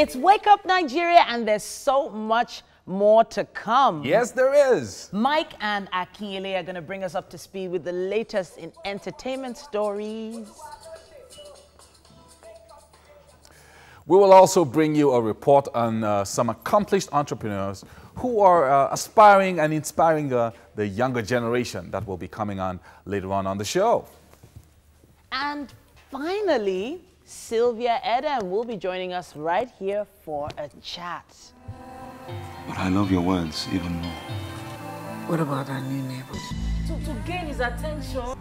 It's Wake Up Nigeria, and there's so much more to come. Yes, there is. Mike and Akiele are going to bring us up to speed with the latest in entertainment stories. We will also bring you a report on some accomplished entrepreneurs who are aspiring and inspiring the younger generation that will be coming on later on the show. And finally, Sylvia Edem will be joining us right here for a chat. But I love your words even more. What about our new neighbors? To gain his attention.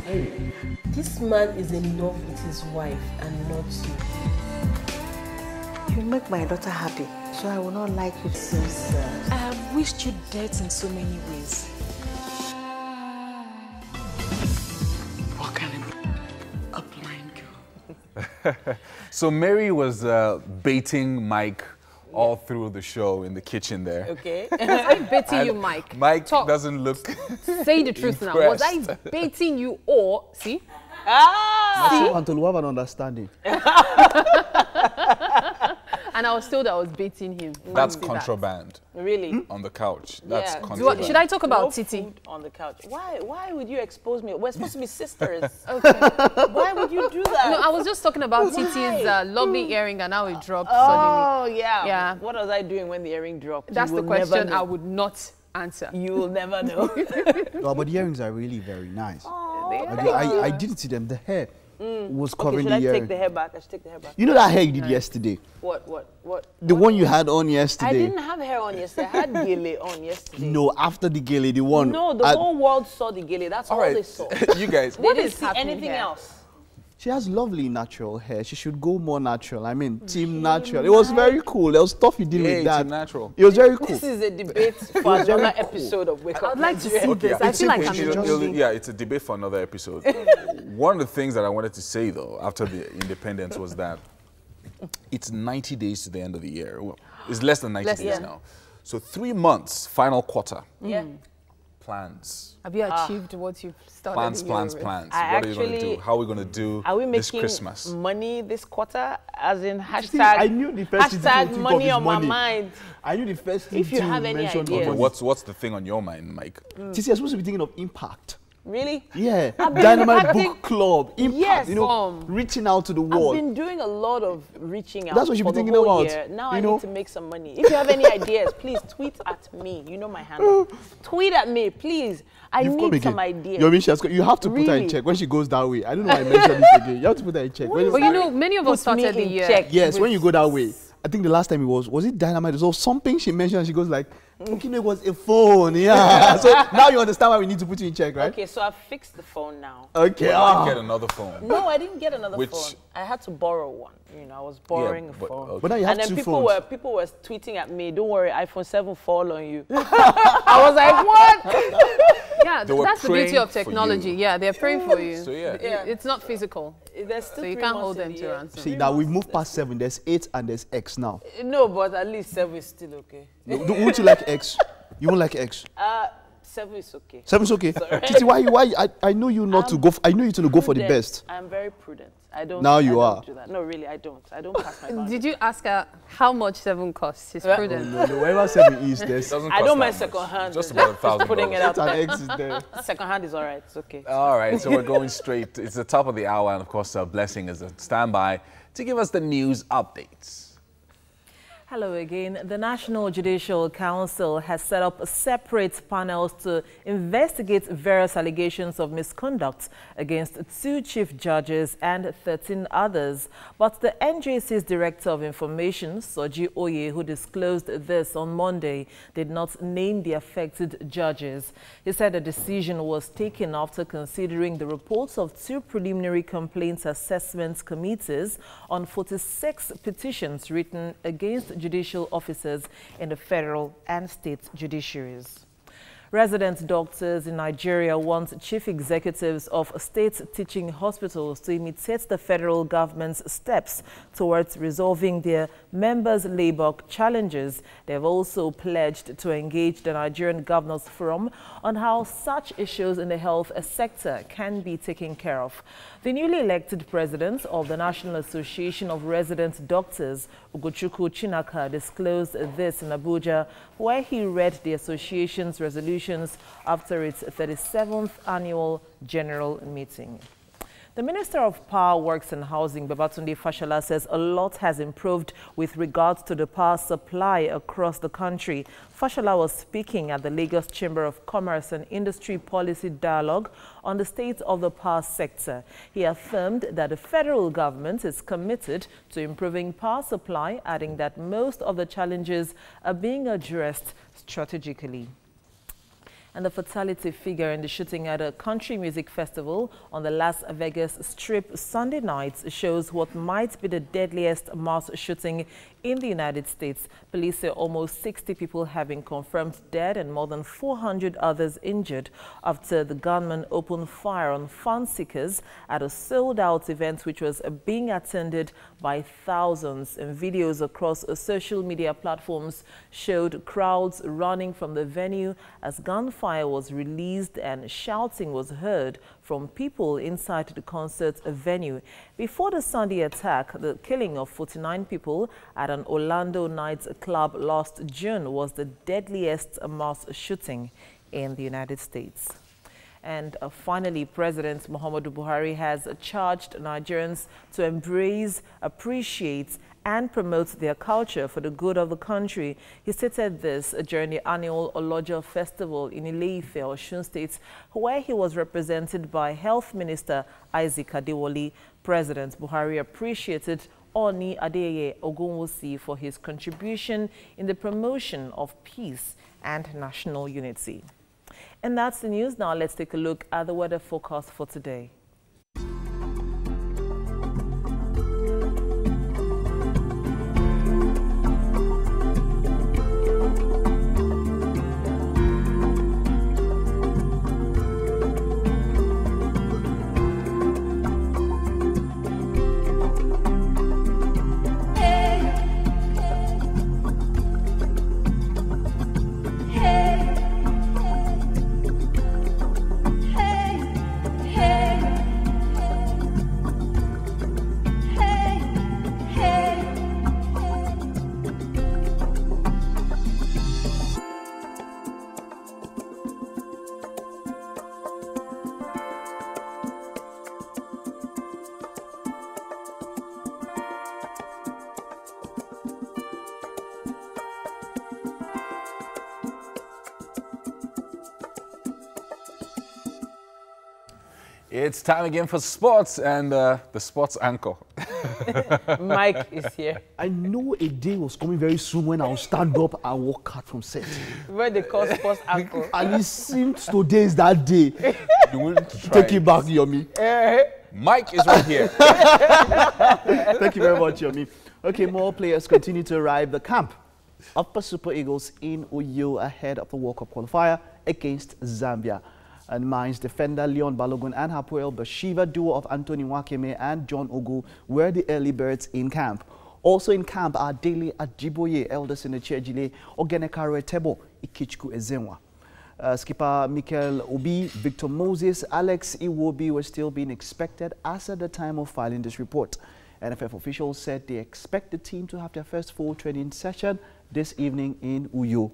Hey, this man is in love with his wife and not you. You make my daughter happy, so I will not like you so sad. I have wished you death in so many ways. What can it be? A blind girl. So Mary was baiting Mike all through the show in the kitchen there. Okay. Was I baiting you, Mike? Mike Talk. doesn't look Say the truth now. Was I baiting you or, see? Until we have an understanding. And I was told I was baiting him. That's contraband. Really? On the couch. That's Yeah. contraband. Should I talk about No Titi? food on the couch. Why would you expose me? We're supposed to be sisters. Okay. Why would you do that? No, I was just talking about Titi's lovely earring and how it dropped Oh, suddenly. yeah. Yeah. What was I doing when the earring dropped? That's You the will never question know. I would not answer. You will never know. No, but the earrings are really very nice. Oh, I did see them. The hair was covering should I the take earring. the hair back? I should take the hair back. You know that hair you did yesterday? What? The one you had on I yesterday? didn't have hair on yesterday. I had gele on yesterday. No, after the gala, the one. No, the whole world saw the gele. That's all they saw. You guys. They didn't is see happening anything here? else. She has lovely natural hair. She should go more natural. I mean, team natural. It was very cool. There was stuff you did with that. Team natural. It was very cool. This is a debate for another episode of Wake Up I'd like to Nigeria. see this. I feel like I'm It'll- yeah, it's a debate for another episode. One of the things that I wanted to say, though, after the independence was that it's 90 days to the end of the year. Well, it's less than 90 days now. So 3 months, final quarter. Yeah. Plans. Have you achieved what you've started? Plans. the year with? What are you going to actually- do? How are we going to do Are we this making Christmas? money this quarter? As in hashtag, See, I knew the first thing to hashtag think money of is on money. my mind. I knew the first thing If you to have any mention ideas. Okay, was what's the thing on your mind, Mike? Tissy, you're supposed to be thinking of impact. Really? Yeah, I've been Dynamite impacting- Book Club, impact, Yes. you know, reaching out to the I've world. been doing a lot of reaching out. That's what you've for been the thinking whole about, year. Now you I know? need to make some money. If you have any ideas, please tweet at me. You know my handle. Tweet at me, please. I You've come need some again. ideas. You have to put her in Really? check when she goes that way. I don't know why I mentioned this again. You have to put her in check. What But you know, many of us Put me started the in year. check. Yes, when you go that way. I think the last time it was it Dynamite? So something she mentioned, she goes like, okay, it was a phone, yeah. So now you understand why we need to put you in check, right? Okay, so I fixed the phone now. Okay. Well, I get another phone. No, I didn't get another Which- phone. I had to borrow one. You know, I was borrowing a but- phone. okay. But now you have And then two people phones. people were tweeting at me, don't worry, iPhone 7 fall on you. I was like, what? Yeah, They were that's the beauty praying of for you. technology. Yeah, they're praying for you. So, yeah. It's not physical. There's still So you 3 can't months hold in them the to year. ransom. See, now we've moved past 7. There's 8 and there's X now. No, but at least 7 is still okay. Won't you like X? You won't like X? 7 is okay. 7's okay. Sorry. Titi, why? I know you not to go. I know you to go for the Prudent. best. I'm very prudent. I don't. Now you I don't are. do that. No, really, I don't. I don't pass my boundaries. Did you ask her how much 7 costs? She's prudent. No, wherever 7 is, It there's doesn't I cost don't mind that much. second hand. Just about Just putting it $1,000. out an there. X is there. Second hand is all right. It's okay. All right, so we're going straight. It's the top of the hour, and of course, Blessing is a standby to give us the news updates. Hello again. The National Judicial Council has set up separate panels to investigate various allegations of misconduct against 2 chief judges and 13 others. But the NJC's Director of Information, Soji Oye, who disclosed this on Monday, did not name the affected judges. He said the decision was taken after considering the reports of 2 preliminary complaints assessment committees on 46 petitions written against judicial officers in the federal and state judiciaries. Resident doctors in Nigeria want chief executives of state teaching hospitals to imitate the federal government's steps towards resolving their members' labor challenges. They have also pledged to engage the Nigerian Governors Forum on how such issues in the health sector can be taken care of. The newly elected president of the National Association of Resident Doctors, Ugochukwu Chinaka, disclosed this in Abuja, where he read the association's resolutions after its 37th annual general meeting. The Minister of Power, Works and Housing, Babatunde Fashola, says a lot has improved with regards to the power supply across the country. Fashola was speaking at the Lagos Chamber of Commerce and Industry Policy Dialogue on the state of the power sector. He affirmed that the federal government is committed to improving power supply, adding that most of the challenges are being addressed strategically. And the fatality figure in the shooting at a country music festival on the Las Vegas Strip Sunday night shows what might be the deadliest mass shooting in the United States. Police say almost 60 people have been confirmed dead and more than 400 others injured after the gunman opened fire on fun seekers at a sold-out event which was being attended by thousands. And videos across social media platforms showed crowds running from the venue as gunfire was released and shouting was heard from people inside the concert venue. Before the Sunday attack, the killing of 49 people at an Orlando nightclub last June was the deadliest mass shooting in the United States. And finally, President Muhammadu Buhari has charged Nigerians to embrace, appreciate, and promote their culture for the good of the country. He stated this during the annual Olojo Festival in Ile-Ife, Osun State, where he was represented by Health Minister Isaac Adewale. President Buhari appreciated Oni Adeyeye Ogunwusi for his contribution in the promotion of peace and national unity. And that's the news. Now let's take a look at the weather forecast for today. It's time again for sports and the sports anchor. Mike is here. I know a day was coming very soon when I'll stand up and walk out from set. Where they call sports anchor. And it seems today is that day. You will try Take it back, Yomi. Mike is right here. Thank you very much, Yomi. Okay, more players continue to arrive the camp of the Super Eagles in Uyo ahead of the World Cup qualifier against Zambia. And Mines defender Leon Balogun and Hapoel Bashiva duo of Anthony Wakeme and John Ogu were the early birds in camp. Also in camp are Dele Ajiboye, Elders in the Chejile, Ogenekare Tebo, Ikichku Ezenwa. Skipper Mikel Obi, Victor Moses, Alex Iwobi were still being expected as at the time of filing this report. NFF officials said they expect the team to have their first full training session this evening in Uyo.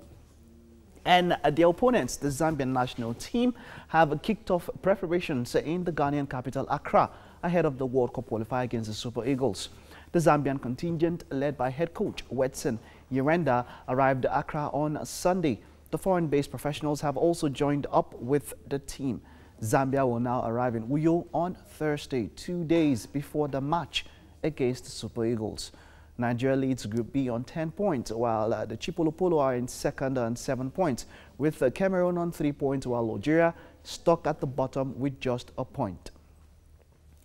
And their opponents, the Zambian national team, have kicked off preparations in the Ghanaian capital, Accra, ahead of the World Cup qualifier against the Super Eagles. The Zambian contingent, led by head coach Wetson Yerenda, arrived at Accra on Sunday. The foreign-based professionals have also joined up with the team. Zambia will now arrive in Uyo on Thursday, 2 days before the match against the Super Eagles. Nigeria leads Group B on 10 points, while the Chipolopolo are in second on 7 points, with Cameroon on 3 points, while Algeria stuck at the bottom with just a point.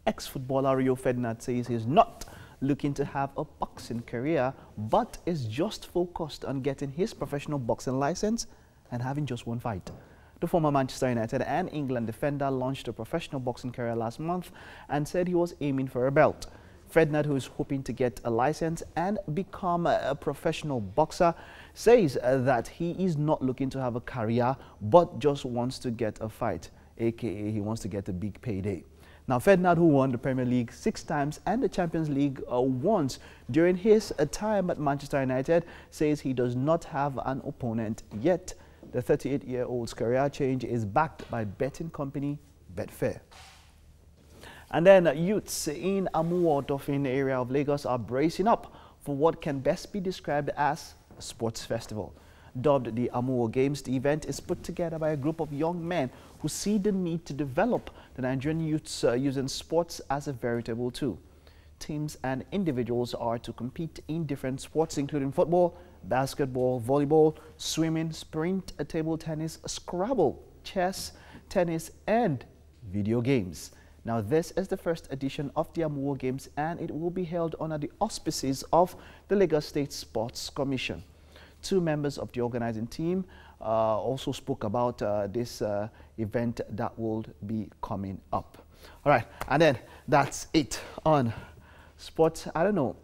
Ex-footballer Rio Ferdinand says he's not looking to have a boxing career, but is just focused on getting his professional boxing license and having just one fight. The former Manchester United and England defender launched a professional boxing career last month and said he was aiming for a belt. Ferdinand, who is hoping to get a license and become a professional boxer, says that he is not looking to have a career but just wants to get a fight, aka he wants to get a big payday. Now, Ferdinand, who won the Premier League 6 times and the Champions League once during his time at Manchester United, says he does not have an opponent yet. The 38-year-old's career change is backed by betting company Betfair. And then youths in Amuwo Dolphin area of Lagos are bracing up for what can best be described as a sports festival. Dubbed the Amuwo Games, the event is put together by a group of young men who see the need to develop the Nigerian youths using sports as a veritable tool. Teams and individuals are to compete in different sports, including football, basketball, volleyball, swimming, sprint, table tennis, Scrabble, chess, tennis, and video games. Now, this is the first edition of the Amuwo Games, and it will be held under the auspices of the Lagos State Sports Commission. 2 members of the organizing team also spoke about this event that will be coming up. All right, and then that's it on sports. I don't know.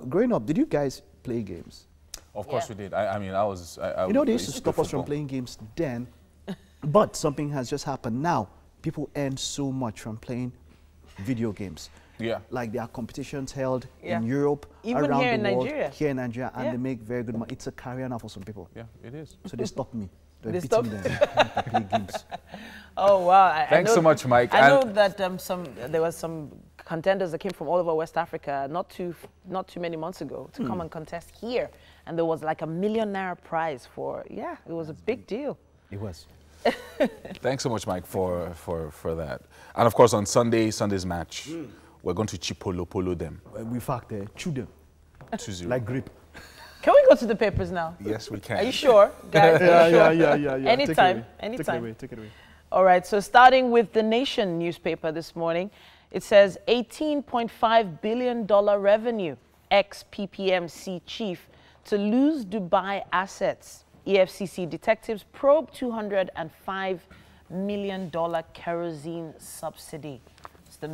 Growing up, did you guys play games? Of course we did. I mean, I you know, they used to stop us from playing games then, but something has just happened now. People earn so much from playing video games. Yeah. Like there are competitions held in Europe, even around here in the world, Nigeria. here in Nigeria, and they make very good money. It's a career now for some people. Yeah, it is. So they stopped me. They stopped me to play games. Oh wow! Thanks so much, Mike. I know that there was some contenders that came from all over West Africa not too many months ago to come and contest here, and there was like a #1 million prize for it was a big deal. It was. Thanks so much, Mike, for that. And of course, on Sunday's match, we're going to chipolo them. In fact, chew them. 2-0. Like grape. Can we go to the papers now? Yes, we can. Are you sure, guys? Yeah. Anytime. Take it away. All right, so starting with the Nation newspaper this morning, it says $18.5 billion revenue, ex-PPMC chief to lose Dubai assets. EFCC detectives probe $205 million kerosene subsidy. It's the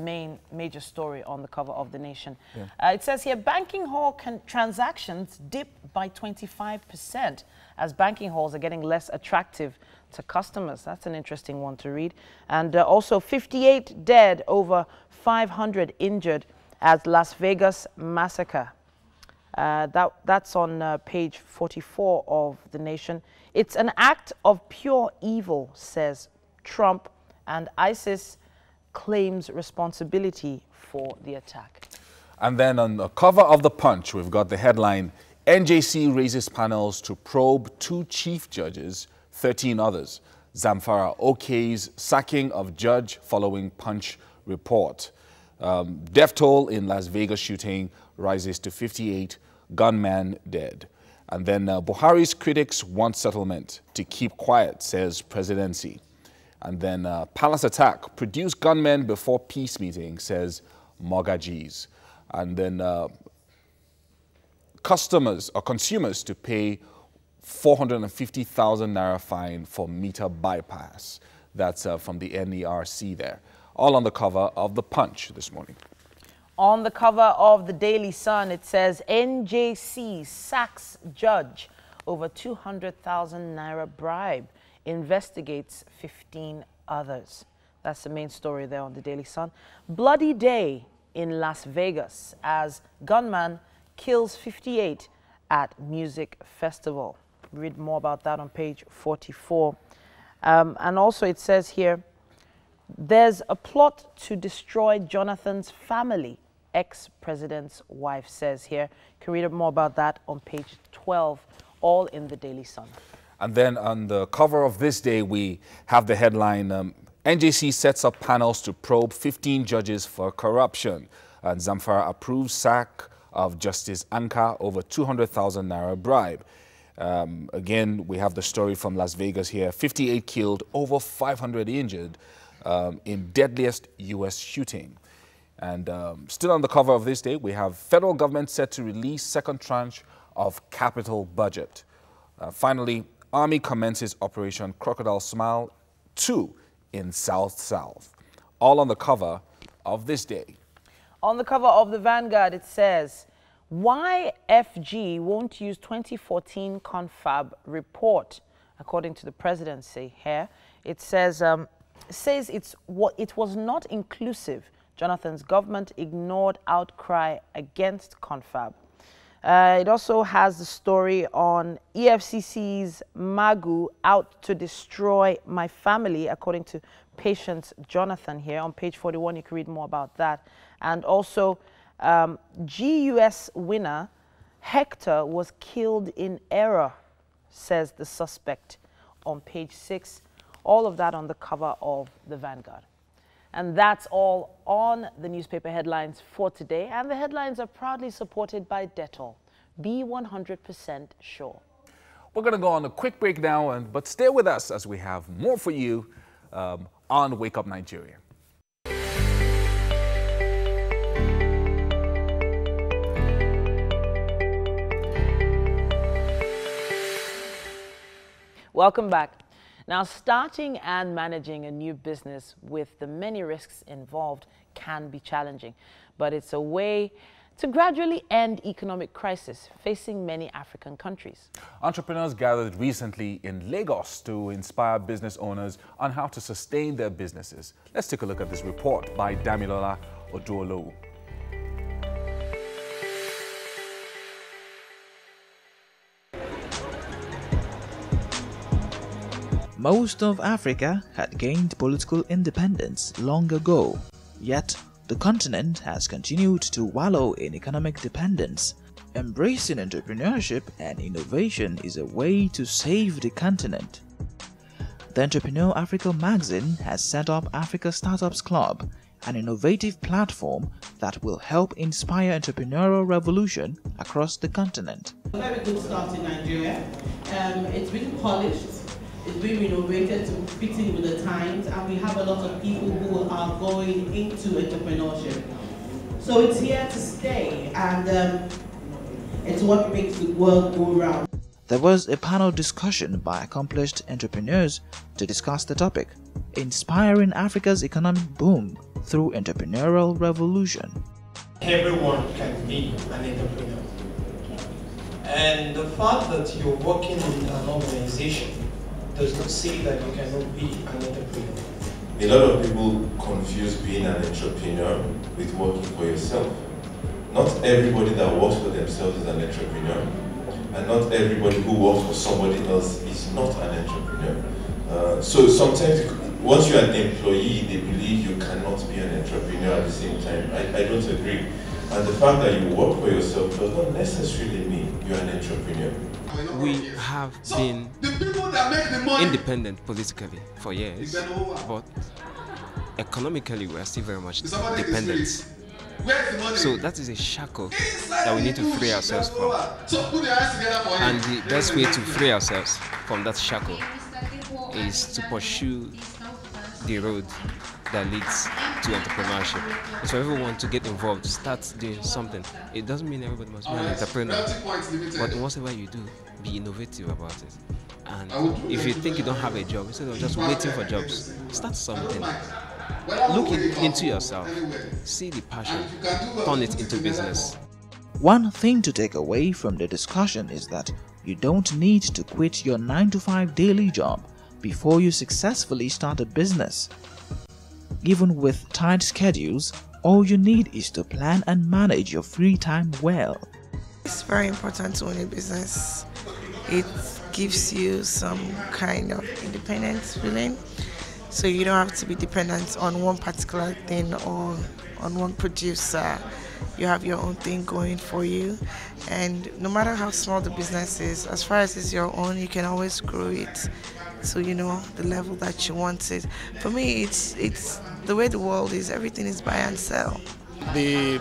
major story on the cover of the Nation. Yeah. It says here, banking hall transactions dip by 25% as banking halls are getting less attractive to customers. That's an interesting one to read. And also 58 dead, over 500 injured as Las Vegas massacre. That's on page 44 of the Nation. It's an act of pure evil, says Trump, and ISIS claims responsibility for the attack. And then on the cover of the Punch, we've got the headline, NJC raises panels to probe 2 chief judges, 13 others. Zamfara okays sacking of judge following Punch report. Death toll in Las Vegas shooting rises to 58, gunman dead. And then Buhari's critics want settlement to keep quiet, says presidency. And then palace attack, produce gunmen before peace meeting, says Mogajis. And then customers or consumers to pay 450,000 naira fine for meter bypass. That's from the NERC there. All on the cover of the Punch this morning. On the cover of the Daily Sun, it says NJC sacks judge over 200,000 naira bribe, investigates 15 others. That's the main story there on the Daily Sun. Bloody day in Las Vegas as gunman kills 58 at music festival. Read more about that on page 44. And also it says here, there's a plot to destroy Jonathan's family, ex-president's wife says here. You can read more about that on page 12, all in the Daily Sun. And then on the cover of this day, we have the headline, NJC sets up panels to probe 15 judges for corruption. And Zamfara approves sack of Justice Anka over 200,000 naira bribe. Again, we have the story from Las Vegas here. 58 killed, over 500 injured in deadliest U.S. shooting. And still on the cover of this day, we have federal government set to release second tranche of capital budget. Finally, Army commences Operation Crocodile Smile 2 in South. All on the cover of this day. On the cover of the Vanguard, it says, why FG won't use 2014 confab report, according to the presidency here. It says, it was not inclusive. Jonathan's government ignored outcry against confab. It also has the story on EFCC's Magu out to destroy my family, according to Patience Jonathan here. On page 41, you can read more about that. And also, GUS winner Hector was killed in error, says the suspect on page 6. All of that on the cover of the Vanguard. And that's all on the newspaper headlines for today. And the headlines are proudly supported by Dettol. Be 100% sure. We're going to go on a quick break now, but stay with us as we have more for you on Wake Up Nigeria. Welcome back. Now, starting and managing a new business with the many risks involved can be challenging, but it's a way to gradually end economic crisis facing many African countries. Entrepreneurs gathered recently in Lagos to inspire business owners on how to sustain their businesses. Let's take a look at this report by Damilola Oduolowu. Most of Africa had gained political independence long ago, yet the continent has continued to wallow in economic dependence. Embracing entrepreneurship and innovation is a way to save the continent. The Entrepreneur Africa magazine has set up Africa Startups Club, an innovative platform that will help inspire entrepreneurial revolution across the continent. A very good start in Nigeria. It's been polished. It's been renovated to fit in with the times, and we have a lot of people who are going into entrepreneurship. So it's here to stay, and it's what makes the world go round. There was a panel discussion by accomplished entrepreneurs to discuss the topic, inspiring Africa's economic boom through entrepreneurial revolution. Everyone can be an entrepreneur. And the fact that you're working in an organization does not say that you cannot be an entrepreneur. A lot of people confuse being an entrepreneur with working for yourself. Not everybody that works for themselves is an entrepreneur, and not everybody who works for somebody else is not an entrepreneur. So sometimes, once you're an employee, they believe you cannot be an entrepreneur at the same time. I don't agree. And the fact that you work for yourself does not necessarily mean you're an entrepreneur. We have been independent politically for years, but economically we are still very much dependent. So that is a shackle that we need to free ourselves from. And the best way to free ourselves from that shackle is to pursue the road that leads to entrepreneurship. So everyone to get involved, start doing something. It doesn't mean everybody must be an entrepreneur, but in whatever you do, be innovative about it. And if you think you don't have a job, instead of just waiting for jobs, start something. Look into yourself, see the passion, turn it into business. One thing to take away from the discussion is that you don't need to quit your 9-to-5 daily job before you successfully start a business. Even with tight schedules, all you need is to plan and manage your free time well. It's very important to own a business. It gives you some kind of independence feeling, so you don't have to be dependent on one particular thing or on one producer. You have your own thing going for you, and no matter how small the business is, as far as it's your own, you can always grow it so you know the level that you want it. For me, it's the way the world is. Everything is buy and sell. The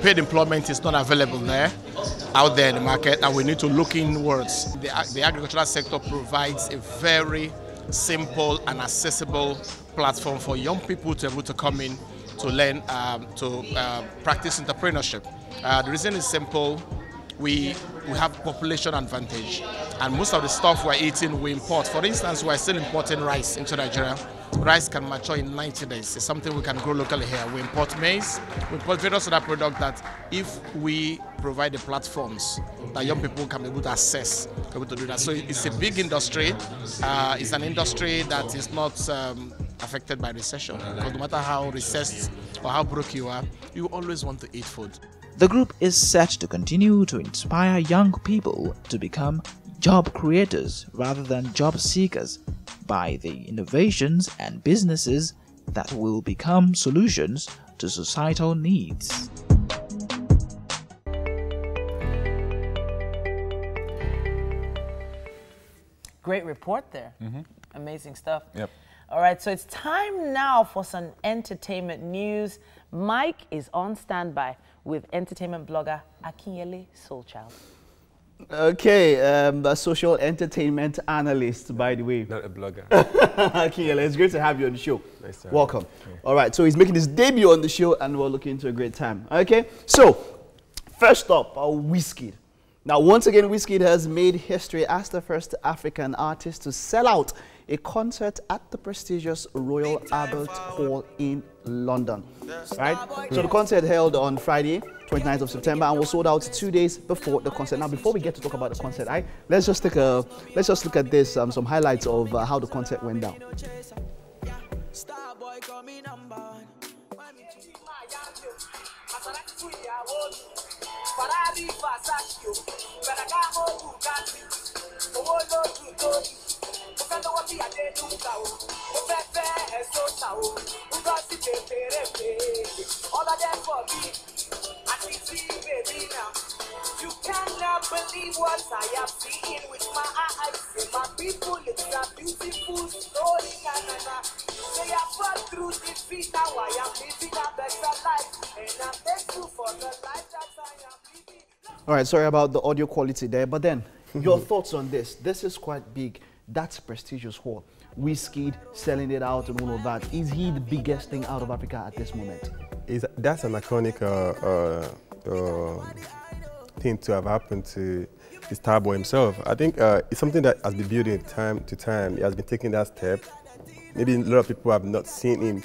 paid employment is not available out there in the market, and we need to look inwards. The agricultural sector provides a very simple and accessible platform for young people to be able to come in to learn to practice entrepreneurship. The reason is simple. we have population advantage. And most of the stuff we're eating, we import. For instance, we're still importing rice into Nigeria. Rice can mature in 90 days. It's something we can grow locally here. We import maize, we import various other products that if we provide the platforms that young people can be able to access, be able to do that. So it's a big industry. It's an industry that is not affected by recession. Because no matter how recessed or how broke you are, you always want to eat food. The group is set to continue to inspire young people to become job creators rather than job seekers by the innovations and businesses that will become solutions to societal needs. Great report there. Amazing stuff. Yep. All right, so it's time now for some entertainment news. Mike is on standby with entertainment blogger Akinyele Soulchild. Okay, a social entertainment analyst, by the way. Not a blogger. Akinyele, it's great to have you on the show. Nice to Welcome. have you. All right, so he's making his debut on the show, and we're looking into a great time. Okay, so first up, Wizkid. Now, once again, Wizkid has made history as the first African artist to sell out a concert at the prestigious Royal Albert Hall in London. Right? So the concert held on Friday, 29th of September, and was sold out 2 days before the concert. Now, before we get to talk about the concert, let's just look at this, some highlights of how the concert went down. You cannot believe what I have seen with my eyes. My people, it's a beautiful story. They have fought through defeat. Now I am living a better life, and I'm thankful for the life that I am living. All right, sorry about the audio quality there, but then your thoughts on this? This is quite big. That's a prestigious hall. Wizkid selling it out and all of that. Is he the biggest thing out of Africa at this moment? That's an iconic thing to have happened to the Starboy himself. I think it's something that has been building time to time. He has been taking that step. Maybe a lot of people have not seen him,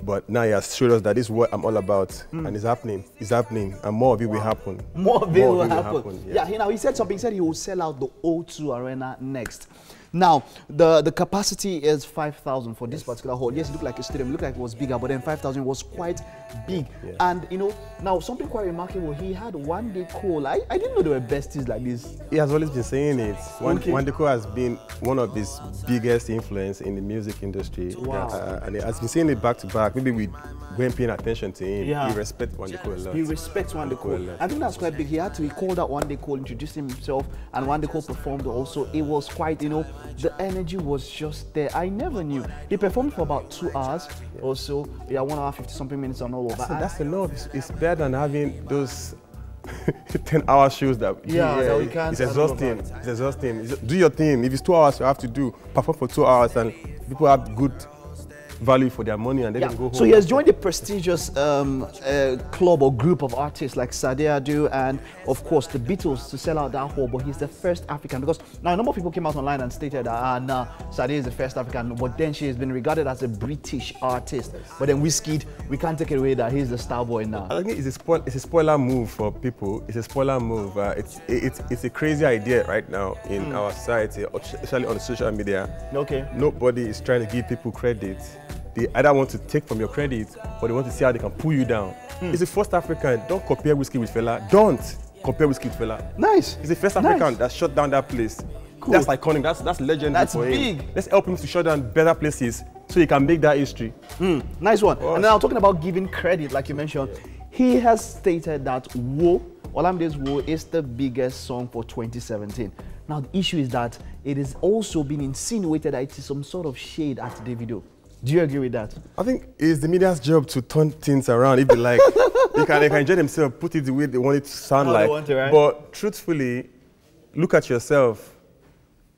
but now he has showed us that this is what I'm all about, and it's happening. It's happening, and more of it will happen. More of it will happen. Yeah, he said something. He said he will sell out the O2 Arena next. Now, the capacity is 5,000 for this particular hall. Yes, it looked like a stadium, it looked like it was bigger, but then 5,000 was quite big. Yeah. And, you know, now something quite remarkable, he had One Day Cole. I didn't know there were besties like this. He has always been saying it. One Day Cole has been one of his biggest influence in the music industry. Wow. And he has been saying it back to back. Maybe we weren't paying attention to him. Yeah. He respects One Day Cole a lot. He respects One Day Cole. I think that's quite big. He called out One Day Cole, introduced himself, and One Day Cole performed also. It was quite, you know, the energy was just there. I never knew. He performed for about 2 hours or so. Yeah, 1 hour, 50-something minutes and all of that. That's enough. It's better than having those 10-hour shows that we can't. It's exhausting. It's exhausting. Do your thing. If it's 2 hours, you have to perform for 2 hours, and people have good value for their money, and they can go home. So he has joined a prestigious club or group of artists like Sadeadu and of course the Beatles to sell out that hall, but he's the first African, because now a number of people came out online and stated that nah, Sade is the first African, but then she has been regarded as a British artist. But then Wizkid, we can't take it away that he's the star boy now. I think it's a spoiler move for people. It's a spoiler move. It's a crazy idea right now in our society, especially on social media. Okay. Nobody is trying to give people credit. They either want to take from your credit, or they want to see how they can pull you down. It's the first African. Don't compare Wizkid with Fela. Don't compare Wizkid with Fela. Nice. It's the first African that shut down that place. Cool. That's iconic. That's legendary. That's for big. Him. Let's help him to shut down better places so he can make that history. Nice one. And now talking about giving credit, like you mentioned, he has stated that Olamide's Wo is the biggest song for 2017. Now the issue is that it is also been insinuated that it is some sort of shade at Davido. Do you agree with that? I think it's the media's job to turn things around if they like. they can enjoy themselves, put it the way they want it to sound like. Right? But truthfully, look at yourself.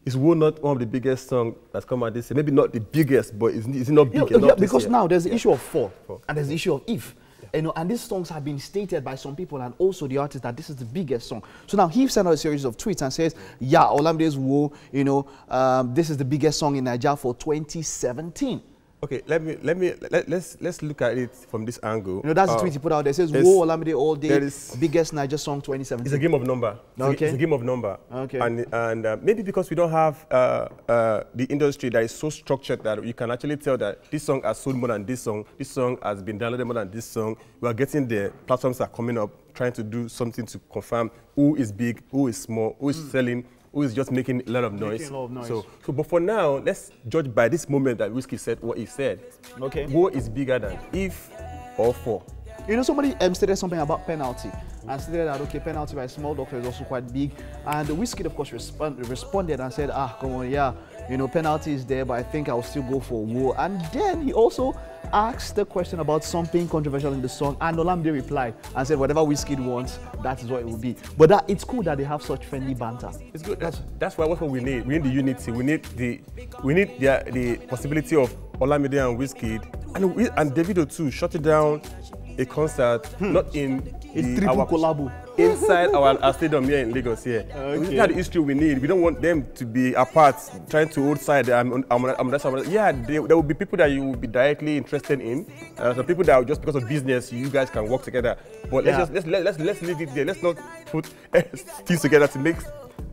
Is Wo not one of the biggest songs that's come out this year? Maybe not the biggest, but is it not big enough because this year? Now there's the issue of four, and there's the issue of if. You know, and these songs have been stated by some people and also the artist that this is the biggest song. So now he sent out a series of tweets and says, yeah, Olamide's Wo, you know, this is the biggest song in Nigeria for 2017. Okay, let's look at it from this angle. You know, that's the tweet he put out there. It says, Wo Olamide all day, biggest Niger song 2017. It's a game of number. It's a game of number. Okay. And maybe because we don't have the industry that is so structured that you can actually tell that this song has sold more than this song has been downloaded more than this song. We are getting there. Platforms are coming up, trying to do something to confirm who is big, who is small, who is selling, who is just making a lot of noise. So, but for now, let's judge by this moment that Whiskey said what he said. Okay. Who is bigger than if or for? You know, somebody stated something about penalty and stated that, okay, penalty by small doctor is also quite big. And Whiskey, of course, responded and said, come on, yeah, you know, penalty is there, but I think I'll still go for Wo. And then he also asked the question about something controversial in the song, and Olamide replied and said, whatever Whiskey wants, that is what it will be. But it's cool that they have such friendly banter. It's good. That's what we need. We need the unity. We need the possibility of Olamide and Whiskey and Davido too shutting down a concert, not in triple collabo. Inside our stadium here in Lagos here. Okay. This is the history we need. We don't want them to be apart, trying to hold side. Yeah, there will be people that you will be directly interested in. Some people that just because of business, you guys can work together. But let's leave it there. Let's not put things together to make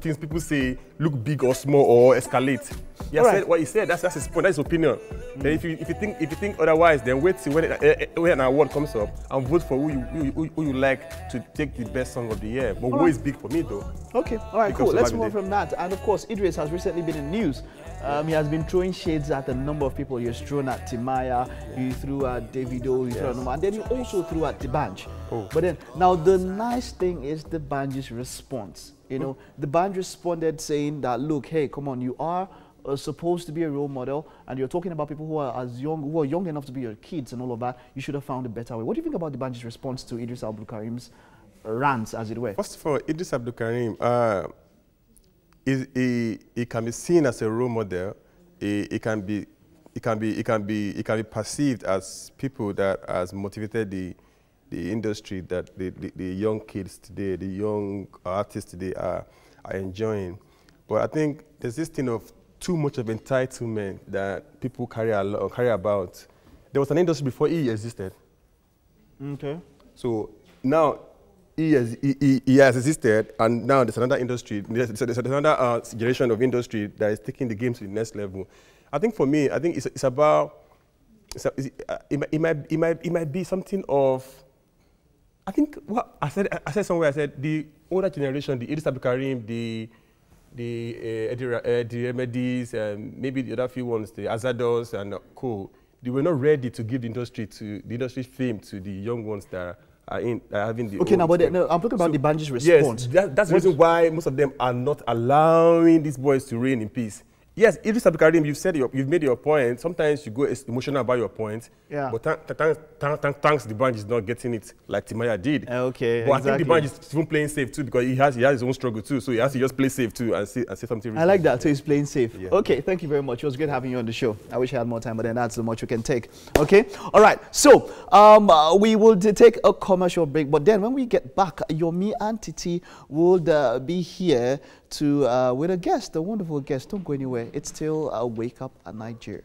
things people say look big or small or escalate. He said what he said. That's his point. That's his opinion. Then if you think otherwise, then wait till when an award comes up and vote for who you like to take the best song of the year. But Wo is big for me though. Okay, all right, cool. Let's move on from that. And of course, Idris has recently been in news. He has been throwing shades at a number of people. He has thrown at Timaya, he threw at Davido, he threw at Noma, and then he also threw at D'banj. But then, now the nice thing is D'banj's response. You know, D'banj responded saying that, look, hey, come on, you are supposed to be a role model, and you're talking about people who are young enough to be your kids and all of that. You should have found a better way. What do you think about D'banj's response to Idris Abdulkarim's rants, as it were? First of all, Idris Abdulkarim, he can be seen as a role model. It can be perceived as people that has motivated the industry that the young kids today, the young artists today are enjoying. But I think there's this thing of too much of entitlement that people carry about. There was an industry before he existed. Okay. So now he has existed, and now there's another industry. There's another generation of industry that is taking the game to the next level. I think for me, I think it's about. It might be something of. I think what I said somewhere. I said the older generation, the Idris Abdulkarim, the Remedies, and maybe the other few ones, the Azados and Co. They were not ready to give the industry fame to the young ones that are having the. Okay, now, but no, I'm talking about D'banj's response. Yes, that's the reason why most of them are not allowing these boys to reign in peace. Yes, Idris Abdulkarim, you've made your point. Sometimes you go emotional about your point. Yeah. But thanks D'banj is not getting it like Timaya did. Okay. But exactly. I think D'banj is even playing safe too because he has his own struggle too. So he has to just play safe too and say something. I like that. So he's playing safe. Yeah. Okay. Thank you very much. It was great having you on the show. I wish I had more time, but then that's so much we can take. Okay. All right. So we will take a commercial break, but then when we get back, Yomi and Titi will be here to with a guest, a wonderful guest. Don't go anywhere. It's still Wake Up Nigeria.